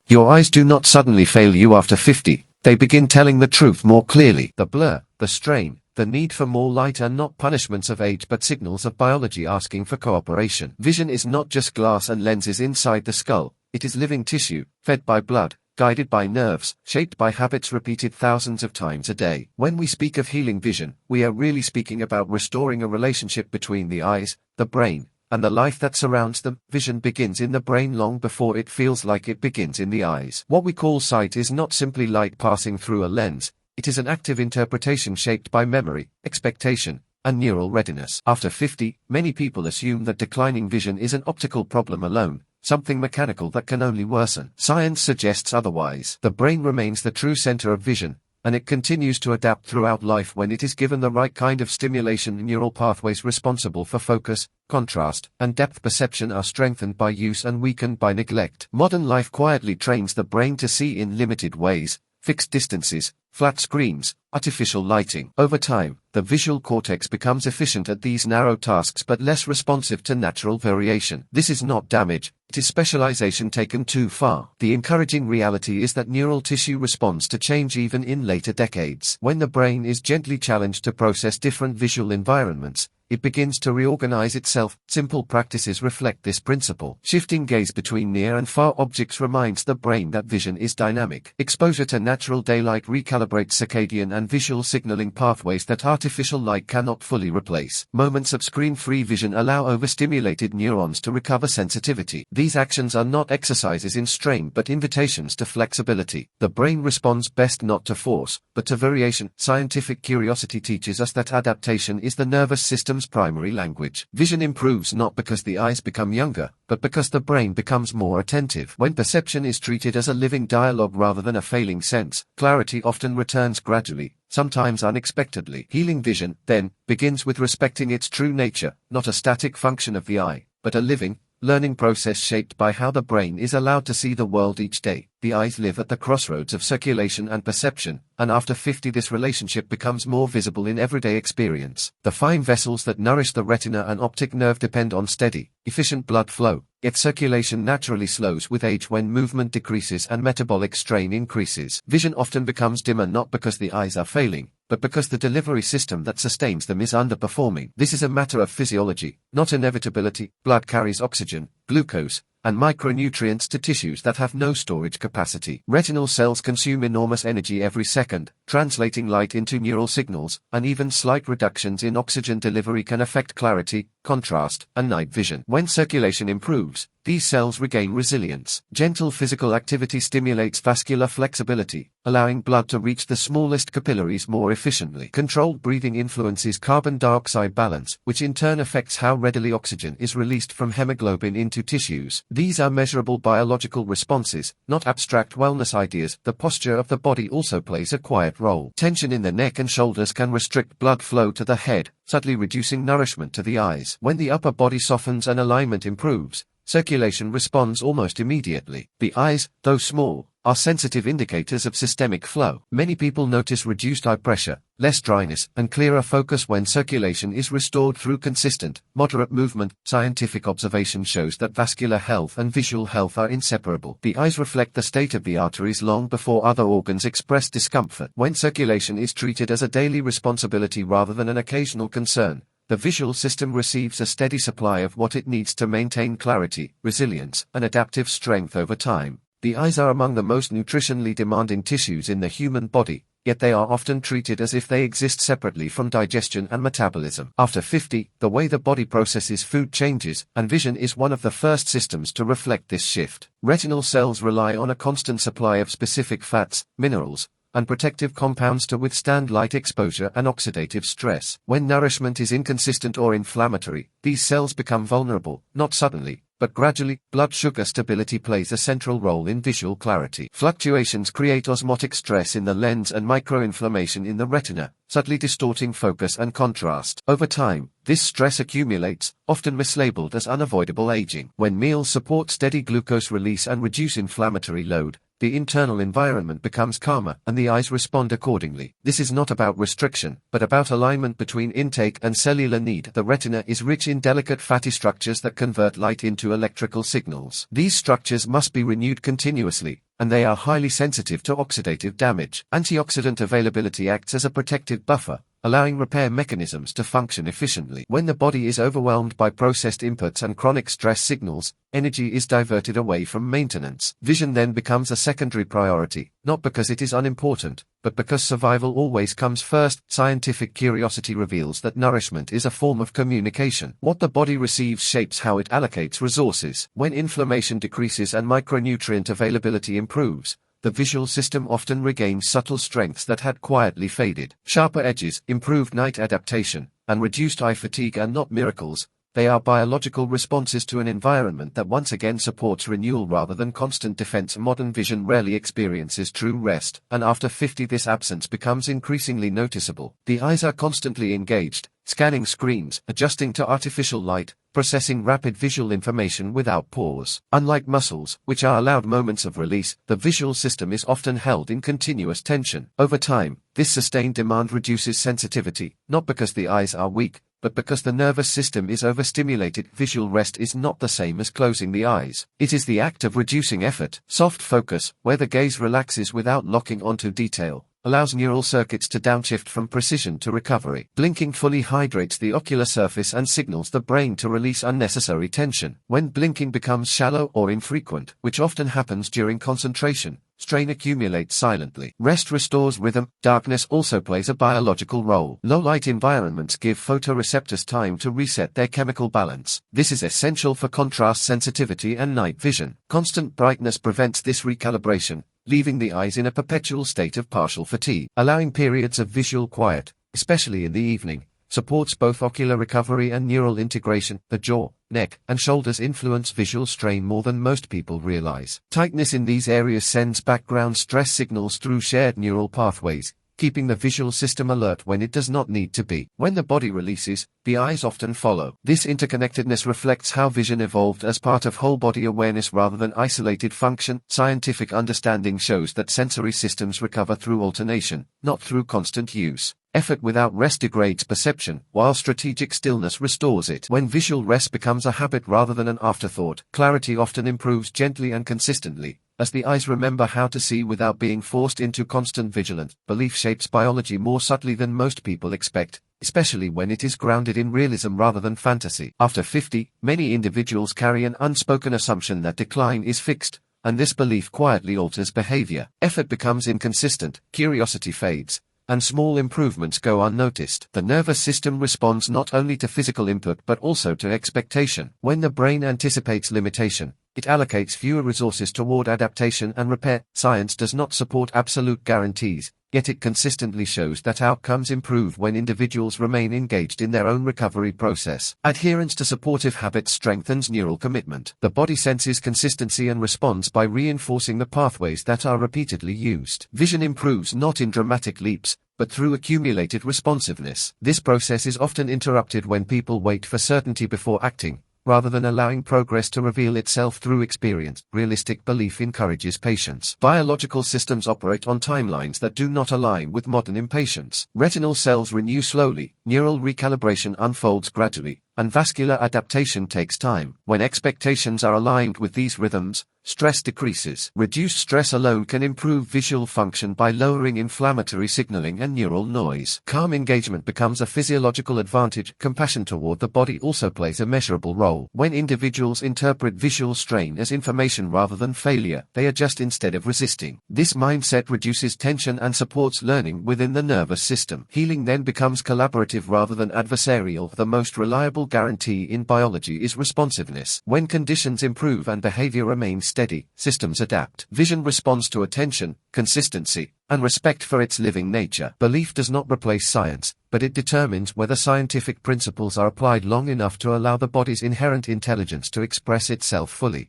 Your eyes do not suddenly fail you after 50, they begin telling the truth more clearly. The blur, the strain, the need for more light are not punishments of age but signals of biology asking for cooperation. Vision is not just glass and lenses inside the skull, it is living tissue, fed by blood, guided by nerves, shaped by habits repeated thousands of times a day. When we speak of healing vision, we are really speaking about restoring a relationship between the eyes, the brain, and the life that surrounds them. Vision begins in the brain long before it feels like it begins in the eyes. What we call sight is not simply light passing through a lens, it is an active interpretation shaped by memory, expectation, and neural readiness. After 50, many people assume that declining vision is an optical problem alone, something mechanical that can only worsen. Science suggests otherwise. The brain remains the true center of vision, and it continues to adapt throughout life when it is given the right kind of stimulation. Neural pathways responsible for focus, contrast, and depth perception are strengthened by use and weakened by neglect. Modern life quietly trains the brain to see in limited ways, fixed distances, flat screens, artificial lighting. Over time, the visual cortex becomes efficient at these narrow tasks but less responsive to natural variation. This is not damage, it is specialization taken too far. The encouraging reality is that neural tissue responds to change even in later decades. When the brain is gently challenged to process different visual environments, it begins to reorganize itself. Simple practices reflect this principle. Shifting gaze between near and far objects reminds the brain that vision is dynamic. Exposure to natural daylight recalibrates circadian and visual signaling pathways that artificial light cannot fully replace. Moments of screen-free vision allow overstimulated neurons to recover sensitivity. These actions are not exercises in strain but invitations to flexibility. The brain responds best not to force, but to variation. Scientific curiosity teaches us that adaptation is the nervous system's primary language. Vision improves not because the eyes become younger, but because the brain becomes more attentive. When perception is treated as a living dialogue rather than a failing sense, clarity often returns gradually, sometimes unexpectedly. Healing vision, then, begins with respecting its true nature, not a static function of the eye, but a living, learning process shaped by how the brain is allowed to see the world each day. The eyes live at the crossroads of circulation and perception, and after 50 this relationship becomes more visible in everyday experience. The fine vessels that nourish the retina and optic nerve depend on steady, efficient blood flow, yet circulation naturally slows with age when movement decreases and metabolic strain increases. Vision often becomes dimmer not because the eyes are failing, but because the delivery system that sustains them is underperforming. This is a matter of physiology, not inevitability. Blood carries oxygen, glucose, and micronutrients to tissues that have no storage capacity. Retinal cells consume enormous energy every second, translating light into neural signals, and even slight reductions in oxygen delivery can affect clarity, contrast, and night vision. When circulation improves, these cells regain resilience. Gentle physical activity stimulates vascular flexibility, allowing blood to reach the smallest capillaries more efficiently. Controlled breathing influences carbon dioxide balance, which in turn affects how readily oxygen is released from hemoglobin into tissues. These are measurable biological responses, not abstract wellness ideas. The posture of the body also plays a quiet role. Tension in the neck and shoulders can restrict blood flow to the head, subtly reducing nourishment to the eyes. When the upper body softens and alignment improves, circulation responds almost immediately. The eyes, though small, are sensitive indicators of systemic flow. Many people notice reduced eye pressure, less dryness, and clearer focus when circulation is restored through consistent, moderate movement. Scientific observation shows that vascular health and visual health are inseparable. The eyes reflect the state of the arteries long before other organs express discomfort. When circulation is treated as a daily responsibility rather than an occasional concern, the visual system receives a steady supply of what it needs to maintain clarity, resilience, and adaptive strength over time. The eyes are among the most nutritionally demanding tissues in the human body, yet they are often treated as if they exist separately from digestion and metabolism. After 50, the way the body processes food changes, and vision is one of the first systems to reflect this shift. Retinal cells rely on a constant supply of specific fats, minerals, and protective compounds to withstand light exposure and oxidative stress. When nourishment is inconsistent or inflammatory, these cells become vulnerable, not suddenly, but gradually. Blood sugar stability plays a central role in visual clarity. Fluctuations create osmotic stress in the lens and microinflammation in the retina, subtly distorting focus and contrast. Over time, this stress accumulates, often mislabeled as unavoidable aging. When meals support steady glucose release and reduce inflammatory load, the internal environment becomes calmer and the eyes respond accordingly. This is not about restriction, but about alignment between intake and cellular need. The retina is rich in delicate fatty structures that convert light into electrical signals. These structures must be renewed continuously, and they are highly sensitive to oxidative damage. Antioxidant availability acts as a protective buffer, allowing repair mechanisms to function efficiently. When the body is overwhelmed by processed inputs and chronic stress signals, energy is diverted away from maintenance. Vision then becomes a secondary priority, not because it is unimportant, but because survival always comes first. Scientific curiosity reveals that nourishment is a form of communication. What the body receives shapes how it allocates resources. When inflammation decreases and micronutrient availability improves, the visual system often regains subtle strengths that had quietly faded. Sharper edges, improved night adaptation, and reduced eye fatigue are not miracles. They are biological responses to an environment that once again supports renewal rather than constant defense. Modern vision rarely experiences true rest, and after 50 this absence becomes increasingly noticeable. The eyes are constantly engaged, scanning screens, adjusting to artificial light, processing rapid visual information without pause. Unlike muscles, which are allowed moments of release, the visual system is often held in continuous tension. Over time, this sustained demand reduces sensitivity, not because the eyes are weak, but because the nervous system is overstimulated. Visual rest is not the same as closing the eyes. It is the act of reducing effort. Soft focus, where the gaze relaxes without locking onto detail, allows neural circuits to downshift from precision to recovery. Blinking fully hydrates the ocular surface and signals the brain to release unnecessary tension. When blinking becomes shallow or infrequent, which often happens during concentration, strain accumulates silently. Rest restores rhythm. Darkness also plays a biological role. Low-light environments give photoreceptors time to reset their chemical balance. This is essential for contrast sensitivity and night vision. Constant brightness prevents this recalibration, leaving the eyes in a perpetual state of partial fatigue. Allowing periods of visual quiet, especially in the evening, supports both ocular recovery and neural integration. The jaw, neck, and shoulders influence visual strain more than most people realize. Tightness in these areas sends background stress signals through shared neural pathways, keeping the visual system alert when it does not need to be. When the body releases, the eyes often follow. This interconnectedness reflects how vision evolved as part of whole-body awareness rather than isolated function. Scientific understanding shows that sensory systems recover through alternation, not through constant use. Effort without rest degrades perception, while strategic stillness restores it. When visual rest becomes a habit rather than an afterthought, clarity often improves gently and consistently, as the eyes remember how to see without being forced into constant vigilance. Belief shapes biology more subtly than most people expect, especially when it is grounded in realism rather than fantasy. After 50, many individuals carry an unspoken assumption that decline is fixed, and this belief quietly alters behavior. Effort becomes inconsistent, curiosity fades, and small improvements go unnoticed. The nervous system responds not only to physical input but also to expectation. When the brain anticipates limitation, it allocates fewer resources toward adaptation and repair. Science does not support absolute guarantees, yet it consistently shows that outcomes improve when individuals remain engaged in their own recovery process. Adherence to supportive habits strengthens neural commitment. The body senses consistency and responds by reinforcing the pathways that are repeatedly used. Vision improves not in dramatic leaps, but through accumulated responsiveness. This process is often interrupted when people wait for certainty before acting, rather than allowing progress to reveal itself through experience. Realistic belief encourages patience. Biological systems operate on timelines that do not align with modern impatience. Retinal cells renew slowly, neural recalibration unfolds gradually, and vascular adaptation takes time. When expectations are aligned with these rhythms, stress decreases. Reduced stress alone can improve visual function by lowering inflammatory signaling and neural noise. Calm engagement becomes a physiological advantage. Compassion toward the body also plays a measurable role. When individuals interpret visual strain as information rather than failure, they adjust instead of resisting. This mindset reduces tension and supports learning within the nervous system. Healing then becomes collaborative rather than adversarial. The most reliable guarantee in biology is responsiveness. When conditions improve and behavior remains steady, systems adapt. Vision responds to attention, consistency, and respect for its living nature. Belief does not replace science, but it determines whether scientific principles are applied long enough to allow the body's inherent intelligence to express itself fully.